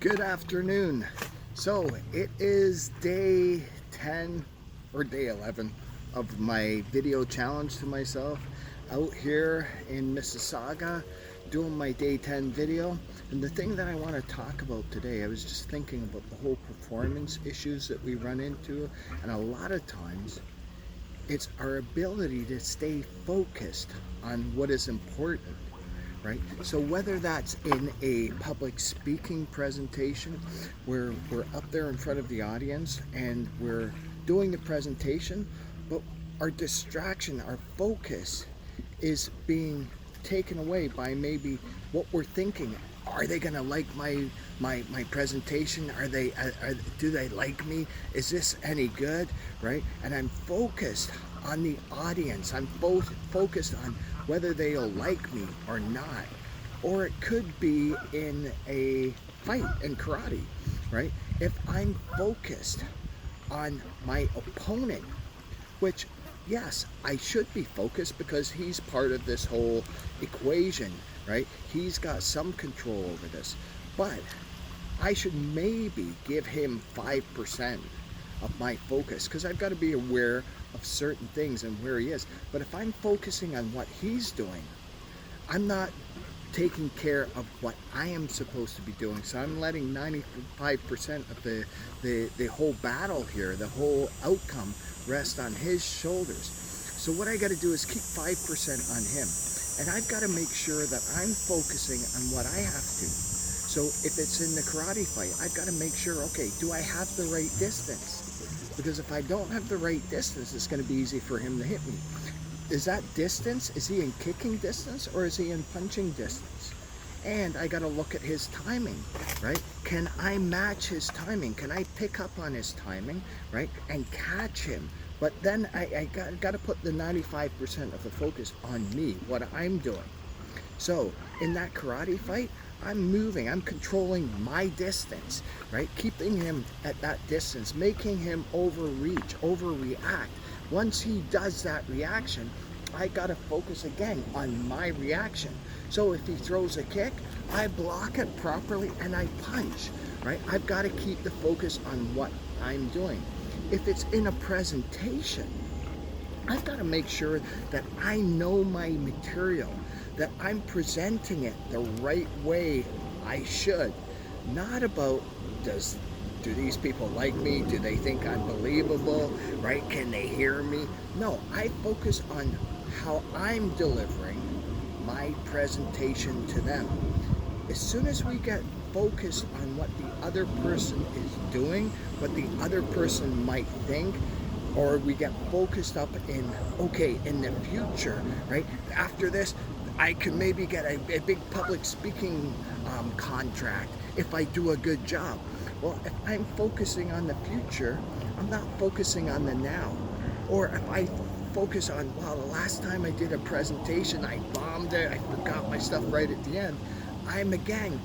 Good afternoon. So it is day 10 or day 11 of my video challenge to myself out here in Mississauga doing my day 10 video. And the thing that I want to talk about today, I was just thinking about the whole performance issues that we run into, and a lot of times it's our ability to stay focused on what is important, right? So whether that's in a public speaking presentation where we're up there in front of the audience and we're doing the presentation, but our distraction, our focus is being taken away by maybe what we're thinking. Are they gonna like my presentation? Do they like me? Is this any good, right? And I'm focused on the audience. I'm both focused on whether they'll like me or not. Or it could be in a fight in karate, right? If I'm focused on my opponent, which yes, I should be focused because he's part of this whole equation, right? He's got some control over this, but I should maybe give him 5% of my focus because I've got to be aware of certain things and where he is. But if I'm focusing on what he's doing, I'm not taking care of what I am supposed to be doing. So I'm letting 95% of the whole battle here, the whole outcome, rest on his shoulders. So what I got to do is keep 5% on him. And I've got to make sure that I'm focusing on what I have to. So if it's in the karate fight, I've got to make sure, okay, do I have the right distance? Because if I don't have the right distance, it's going to be easy for him to hit me. Is that distance? Is he in kicking distance or is he in punching distance? And I got to look at his timing, right? Can I match his timing? Can I pick up on his timing, right? And catch him. But then I got to put the 95% of the focus on me, what I'm doing. So in that karate fight, I'm moving, I'm controlling my distance, right? Keeping him at that distance, making him overreach, overreact. Once he does that reaction, I gotta focus again on my reaction. So if he throws a kick, I block it properly and I punch, right? I've got to keep the focus on what I'm doing. If it's in a presentation, I've got to make sure that I know my material, that I'm presenting it the right way I should. Not about do these people like me? Do they think I'm believable? Right? Can they hear me? No, I focus on how I'm delivering my presentation to them. As soon as we get focused on what the other person is doing, what the other person might think, or we get focused up in, okay, in the future, right? After this, I can maybe get a big public speaking contract if I do a good job. Well, if I'm focusing on the future, I'm not focusing on the now. Or if I focus on, well, the last time I did a presentation, I bombed it, I forgot my stuff right at the end, I'm again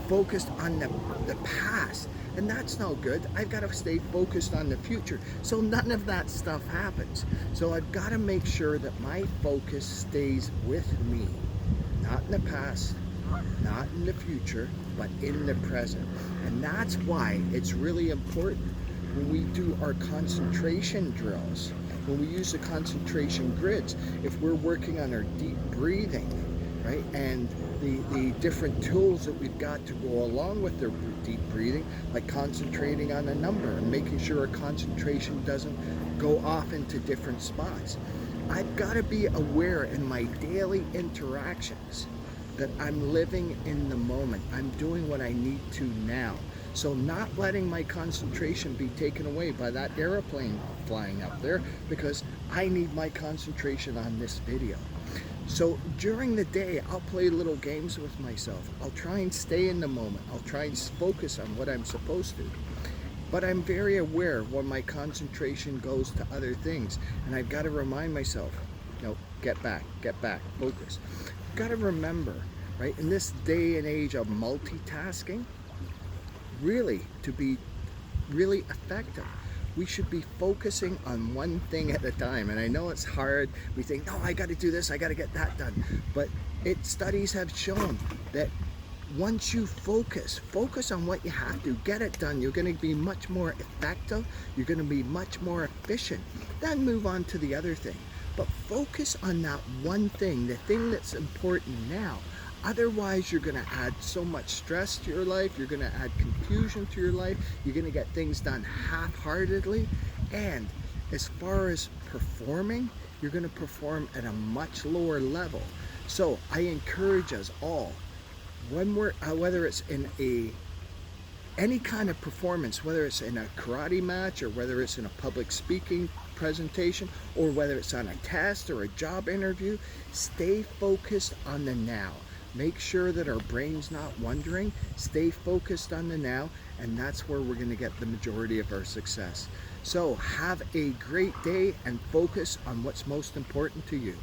focused on the past. And that's no good. I've got to stay focused on the future. So none of that stuff happens. So I've got to make sure that my focus stays with me. Not in the past, not in the future, but in the present. And that's why it's really important when we do our concentration drills, when we use the concentration grids, if we're working on our deep breathing, right? And the different tools that we've got to go along with their deep breathing, like concentrating on a number and making sure our concentration doesn't go off into different spots. I've got to be aware in my daily interactions that I'm living in the moment. I'm doing what I need to now. So not letting my concentration be taken away by that airplane flying up there, because I need my concentration on this video. So during the day, I'll play little games with myself. I'll try and stay in the moment. I'll try and focus on what I'm supposed to. But I'm very aware when my concentration goes to other things. And I've got to remind myself, no, get back, focus. I've got to remember, right, in this day and age of multitasking, really, to be really effective, we should be focusing on one thing at a time. And I know it's hard. We think, no, I got to do this, I got to get that done. But studies have shown that once you focus on what you have to get it done, you're going to be much more effective, you're going to be much more efficient. Then move on to the other thing, but focus on that one thing, the thing that's important now. Otherwise, you're going to add so much stress to your life, you're going to add confusion to your life, you're going to get things done half-heartedly. And as far as performing, you're going to perform at a much lower level. So I encourage us all, when we're whether it's in any kind of performance, whether it's in a karate match or whether it's in a public speaking presentation or whether it's on a test or a job interview, stay focused on the now. Make sure that our brain's not wandering. Stay focused on the now, and that's where we're going to get the majority of our success. So have a great day and focus on what's most important to you.